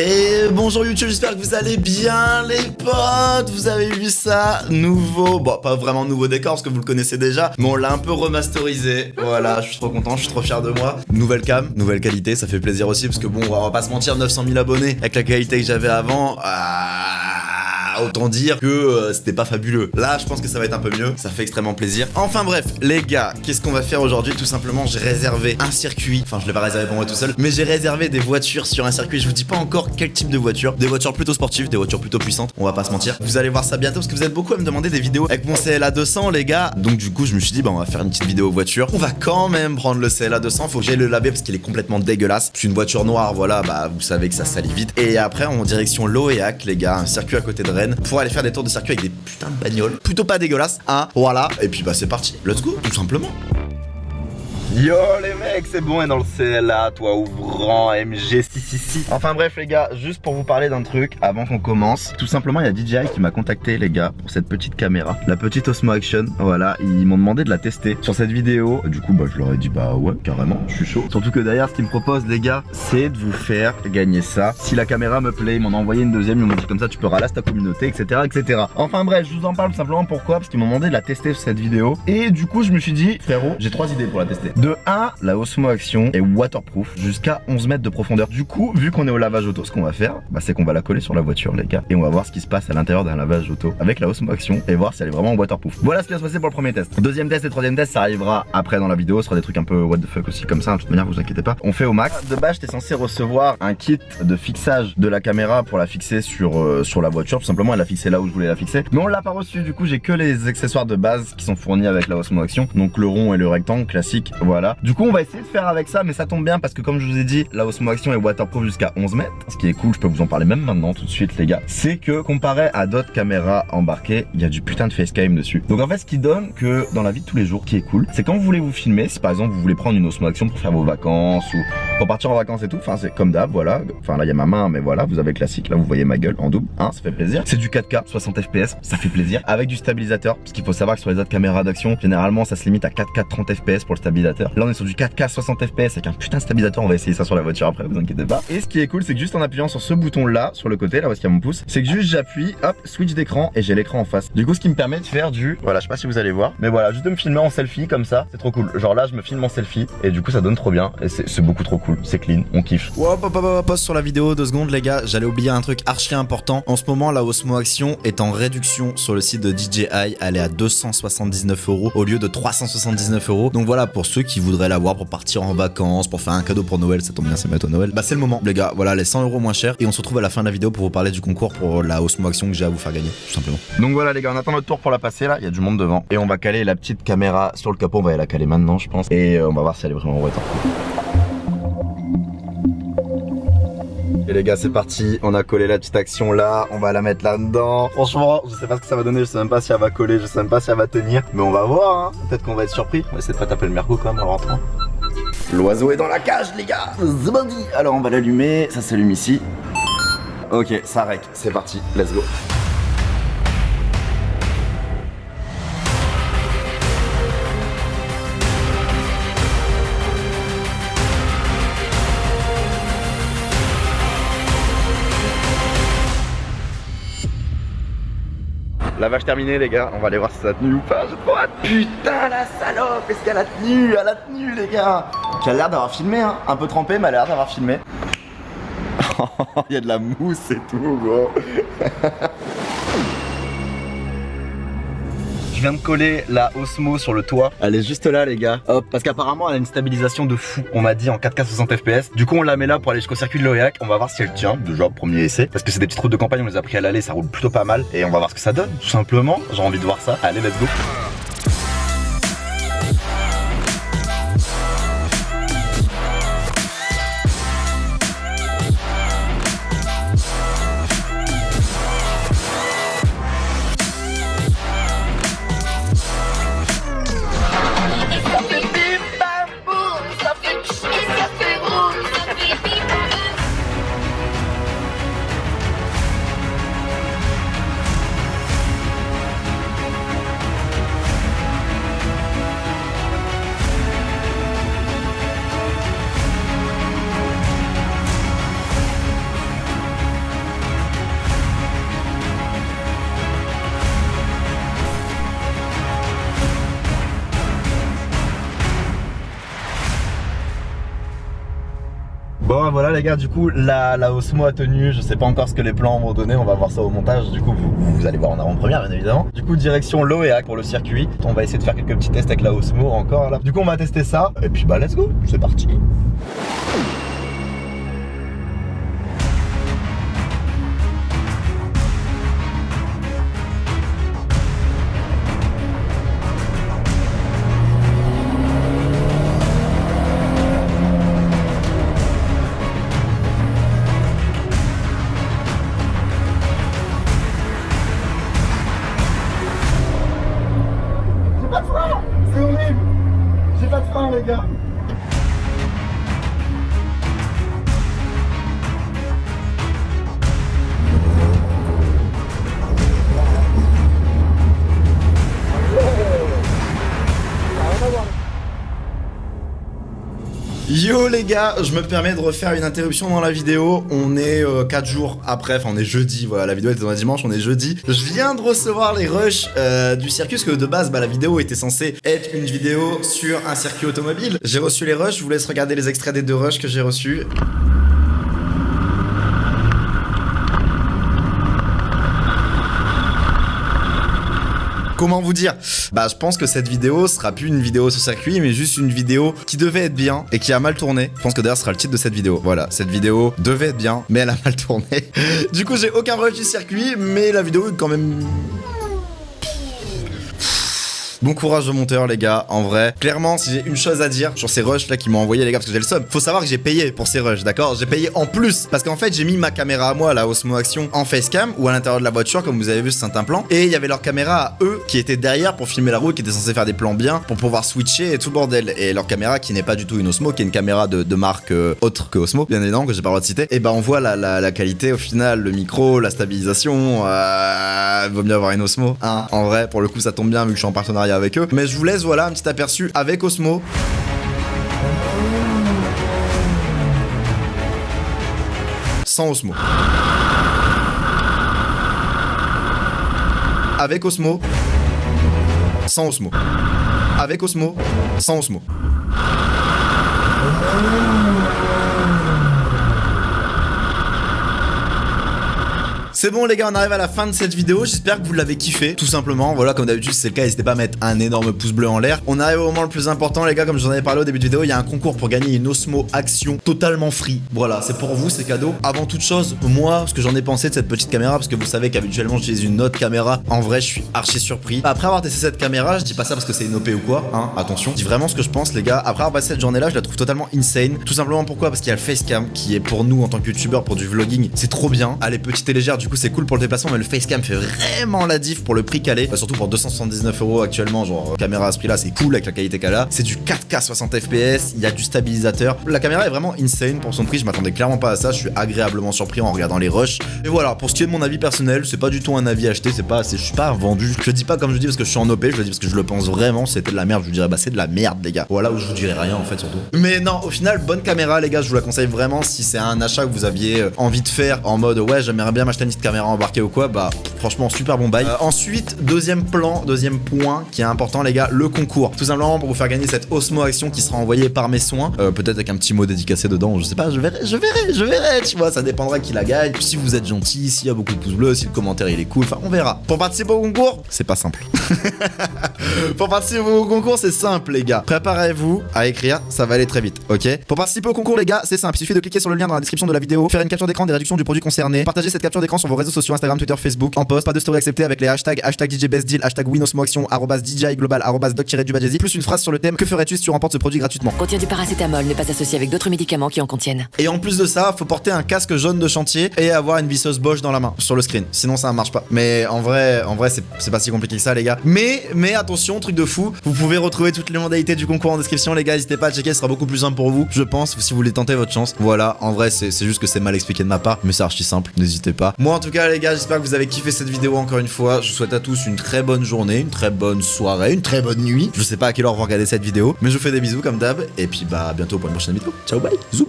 Et bonjour YouTube, j'espère que vous allez bien les potes. Vous avez vu ça, nouveau, bon pas vraiment nouveau décor parce que vous le connaissez déjà, mais on l'a un peu remasterisé. Voilà, je suis trop content, je suis trop fier de moi. Nouvelle cam, nouvelle qualité, ça fait plaisir aussi parce que bon, on va pas se mentir, 900 000 abonnés avec la qualité que j'avais avant, autant dire que c'était pas fabuleux. Là, je pense que ça va être un peu mieux, ça fait extrêmement plaisir. Enfin bref, les gars, qu'est-ce qu'on va faire aujourd'hui? Tout simplement, j'ai réservé un circuit, enfin je l'ai pas réservé pour moi tout seul, mais j'ai réservé des voitures sur un circuit. Je vous dis pas encore quel type de voiture, des voitures plutôt sportives, des voitures plutôt puissantes, on va pas se mentir. Vous allez voir ça bientôt parce que vous êtes beaucoup à me demander des vidéos avec mon CLA 200 les gars. Donc du coup, je me suis dit bah on va faire une petite vidéo voiture. On va quand même prendre le CLA 200, faut que j'aille le laver parce qu'il est complètement dégueulasse. C'est une voiture noire, voilà, bah vous savez que ça salit vite. Et après, en direction Loéac les gars, un circuit à côté de Rennes pour aller faire des tours de circuit avec des putains de bagnoles plutôt pas dégueulasses, hein, voilà. Et puis bah c'est parti, let's go, tout simplement. Yo les mecs, c'est bon, et dans le CLA, toi ouvrant MG666. Enfin bref les gars, juste pour vous parler d'un truc avant qu'on commence. Tout simplement, il y a DJI qui m'a contacté les gars pour cette petite caméra, la petite Osmo Action. Voilà, ils m'ont demandé de la tester sur cette vidéo. Du coup bah je leur ai dit bah ouais carrément, je suis chaud. Surtout que derrière ce qu'ils me proposent les gars, c'est de vous faire gagner ça. Si la caméra me plaît, ils m'en ont envoyé une deuxième, ils m'ont dit comme ça tu peux ralasser ta communauté, etc etc. Enfin bref, je vous en parle tout simplement pourquoi, parce qu'ils m'ont demandé de la tester sur cette vidéo. Et du coup je me suis dit frérot, j'ai 3 idées pour la tester. De 1, la Osmo Action est waterproof jusqu'à 11 mètres de profondeur. Du coup, vu qu'on est au lavage auto, ce qu'on va faire, bah, c'est qu'on va la coller sur la voiture, les gars. Et on va voir ce qui se passe à l'intérieur d'un lavage auto avec la Osmo Action et voir si elle est vraiment waterproof. Voilà ce qui va se passer pour le premier test. Deuxième test et troisième test, ça arrivera après dans la vidéo. Ce sera des trucs un peu what the fuck aussi comme ça. De toute manière, vous inquiétez pas. On fait au max. De base, j'étais censé recevoir un kit de fixage de la caméra pour la fixer sur la voiture. Tout simplement, elle a fixé là où je voulais la fixer. Mais on l'a pas reçu. Du coup, j'ai que les accessoires de base qui sont fournis avec la Osmo Action. Donc le rond et le rectangle classique. Voilà. Du coup, on va essayer de faire avec ça, mais ça tombe bien parce que comme je vous ai dit, la Osmo Action est waterproof jusqu'à 11 mètres. Ce qui est cool, je peux vous en parler même maintenant tout de suite les gars, c'est que comparé à d'autres caméras embarquées, il y a du putain de facecam dessus. Donc en fait ce qui donne que dans la vie de tous les jours, qui est cool, c'est quand vous voulez vous filmer, si par exemple vous voulez prendre une Osmo Action pour faire vos vacances ou pour partir en vacances et tout, enfin c'est comme d'hab, voilà. Enfin là il y a ma main, mais voilà, vous avez classique, là vous voyez ma gueule en double, hein, ça fait plaisir. C'est du 4K, 60 fps, ça fait plaisir, avec du stabilisateur, parce qu'il faut savoir que sur les autres caméras d'action, généralement ça se limite à 4K 30 fps pour le stabilisateur. Là on est sur du 4K 60 fps avec un putain de stabilisateur, on va essayer ça sur la voiture après, vous inquiétez pas. Et ce qui est cool, c'est que juste en appuyant sur ce bouton là, sur le côté, là où est-ce qu'il y a mon pouce, c'est que juste j'appuie, hop, switch d'écran et j'ai l'écran en face. Du coup, ce qui me permet de faire voilà, je sais pas si vous allez voir, mais voilà, juste de me filmer en selfie comme ça, c'est trop cool. Genre là, je me filme en selfie et du coup, ça donne trop bien et c'est beaucoup trop cool, c'est clean, on kiffe. Pause sur la vidéo 2 secondes les gars, j'allais oublier un truc archi important. En ce moment, la Osmo Action est en réduction sur le site de DJI, elle est à 279 € au lieu de 379 €. Donc voilà, pour ceux qui voudraient l'avoir pour partir en vacances, pour faire un cadeau pour Noël, ça tombe bien, c'est bientôt Noël. Bah c'est le moment les gars, voilà les 100 € moins chers et on se retrouve à la fin de la vidéo pour vous parler du concours pour la Osmo Action que j'ai à vous faire gagner, tout simplement. Donc voilà les gars, on attend notre tour pour la passer là, il y a du monde devant et on va caler la petite caméra sur le capot, on va la caler maintenant je pense et on va voir si elle est vraiment waterproof. Et les gars c'est parti, on a collé la petite Action là, on va la mettre là-dedans. Franchement je sais pas ce que ça va donner, je sais même pas si elle va coller, je sais même pas si elle va tenir, mais on va voir hein. Peut-être qu'on va être surpris, on va essayer de pas taper le mergot quand même en rentrant. L'oiseau est dans la cage les gars, c'est parti. Alors on va l'allumer, ça s'allume ici. Ok, ça rec, c'est parti, let's go. Lavage terminé les gars, on va aller voir si ça a tenu ou pas, j'ai trop hâte. Putain la salope, est-ce qu'elle a tenu? Elle a tenu les gars. Elle a l'air d'avoir filmé hein, un peu trempé mais elle a l'air d'avoir filmé. Il y a de la mousse et tout gros. Je viens de coller la Osmo sur le toit. Elle est juste là les gars. Hop, parce qu'apparemment elle a une stabilisation de fou. On m'a dit en 4K 60 fps. Du coup on la met là pour aller jusqu'au circuit de Loéac. On va voir si elle tient. Déjà premier essai. Parce que c'est des petites routes de campagne, on les a pris à l'aller, ça roule plutôt pas mal. Et on va voir ce que ça donne. Tout simplement, j'ai envie de voir ça. Allez let's go. bah voilà les gars, du coup la Osmo a tenu, je sais pas encore ce que les plans vont donner, on va voir ça au montage, du coup vous allez voir en avant-première bien évidemment. Du coup direction Loéac pour le circuit, on va essayer de faire quelques petits tests avec la Osmo encore là. Du coup on va tester ça, et puis bah let's go, c'est parti. C'est horrible. J'ai pas de frein les gars. Yo les gars, je me permets de refaire une interruption dans la vidéo. On est 4 jours après, enfin on est jeudi, voilà, la vidéo était dans un dimanche, on est jeudi. Je viens de recevoir les rushs du circuit, parce que de base, bah, la vidéo était censée être une vidéo sur un circuit automobile. J'ai reçu les rushs, je vous laisse regarder les extraits des 2 rushs que j'ai reçus. Comment vous dire? Bah je pense que cette vidéo sera plus une vidéo sur circuit, mais juste une vidéo qui devait être bien et qui a mal tourné. Je pense que d'ailleurs ce sera le titre de cette vidéo. Voilà, cette vidéo devait être bien, mais elle a mal tourné. Du coup j'ai aucun rush du circuit, mais la vidéo est quand même... Bon courage au monteur les gars, en vrai. Clairement, si j'ai une chose à dire sur ces rushs là qui m'ont envoyé les gars, parce que j'ai le somme, faut savoir que j'ai payé pour ces rushs, d'accord? J'ai payé en plus, parce qu'en fait j'ai mis ma caméra à moi, la Osmo Action, en facecam, ou à l'intérieur de la voiture, comme vous avez vu sur certains plans, et il y avait leur caméra à eux, qui était derrière pour filmer la route, qui était censé faire des plans bien, pour pouvoir switcher et tout le bordel. Et leur caméra qui n'est pas du tout une Osmo, qui est une caméra de marque autre que Osmo, bien évidemment, que j'ai pas le droit de citer, et bah on voit la qualité au final, le micro, la stabilisation, vaut mieux avoir une Osmo, hein. En vrai, pour le coup ça tombe bien vu que je suis en partenariat avec eux, mais je vous laisse voilà un petit aperçu avec Osmo. Sans Osmo. Avec Osmo. Sans Osmo. Avec Osmo. Sans Osmo. C'est bon les gars, on arrive à la fin de cette vidéo, j'espère que vous l'avez kiffé, tout simplement. Voilà, comme d'habitude, si c'est le cas, n'hésitez pas à mettre un énorme pouce bleu en l'air. On arrive au moment le plus important les gars, comme j'en avais parlé au début de vidéo, il y a un concours pour gagner une Osmo Action totalement free. Voilà, c'est pour vous, c'est cadeau. Avant toute chose, moi, ce que j'en ai pensé de cette petite caméra, parce que vous savez qu'habituellement j'utilise une autre caméra, en vrai je suis archi surpris. Après avoir testé cette caméra, je dis pas ça parce que c'est une OP ou quoi, hein, attention. Je dis vraiment ce que je pense les gars, après avoir passé cette journée là, je la trouve totalement insane. Tout simplement pourquoi? Parce qu'il y a le facecam qui est pour nous en tant que youtubeur, pour du vlogging, c'est trop bien. Elle est petite et légère, du coup c'est cool pour le déplacement, mais le facecam fait vraiment la diff pour le prix qu'elle est, surtout pour 279 € actuellement, genre caméra à ce prix là c'est cool avec la qualité qu'elle a, c'est du 4K 60 fps, il y a du stabilisateur, la caméra est vraiment insane pour son prix, je m'attendais clairement pas à ça, je suis agréablement surpris en regardant les rushs. Et voilà, pour ce qui est de mon avis personnel, c'est pas du tout un avis acheté, je suis pas vendu, je le dis pas comme je dis parce que je suis en OP, je le dis parce que je le pense vraiment, c'était de la merde, je vous dirais bah c'est de la merde les gars, voilà, où je vous dirais rien en fait surtout. Mais non, au final bonne caméra les gars, je vous la conseille vraiment si c'est un achat que vous aviez envie de faire en mode ouais j'aimerais bien m'acheter une petite caméra embarquée ou quoi, bah franchement super bon bail. Ensuite deuxième point qui est important les gars, le concours, tout simplement pour vous faire gagner cette Osmo Action qui sera envoyée par mes soins, peut-être avec un petit mot dédicacé dedans, je sais pas, je verrai, tu vois, ça dépendra qui la gagne, si vous êtes gentil, s'il y a beaucoup de pouces bleus, si le commentaire il est cool, enfin on verra. Pour participer au concours, c'est pas simple. Pour participer au concours c'est simple les gars, préparez-vous à écrire, ça va aller très vite, ok? Pour participer au concours les gars, c'est simple, il suffit de cliquer sur le lien dans la description de la vidéo, faire une capture d'écran des réductions du produit concerné, partager cette capture d'écran sur vos réseaux sociaux Instagram, Twitter, Facebook, en post, pas de story acceptée avec les hashtags #DJBestDeal, #WinOsmoAction, @DJIGlobal, @Doc-du-Bajesi, plus une phrase sur le thème que ferais-tu si tu remportes ce produit gratuitement. Contient du paracétamol, n'est pas associé avec d'autres médicaments qui en contiennent. Et en plus de ça, faut porter un casque jaune de chantier et avoir une visseuse Bosch dans la main sur le screen. Sinon ça marche pas. Mais en vrai c'est pas si compliqué que ça les gars. Mais attention, truc de fou, vous pouvez retrouver toutes les modalités du concours en description les gars, n'hésitez pas à checker, ce sera beaucoup plus simple pour vous, je pense, si vous voulez tenter votre chance. Voilà, en vrai c'est juste que c'est mal expliqué de ma part, mais c'est archi simple, n'hésitez pas. Moi en tout cas les gars, j'espère que vous avez kiffé cette vidéo encore une fois. Je vous souhaite à tous une très bonne journée, une très bonne soirée, une très bonne nuit. Je sais pas à quelle heure vous regardez cette vidéo, mais je vous fais des bisous comme d'hab. Et puis bah à bientôt pour une prochaine vidéo. Ciao, bye, zoup.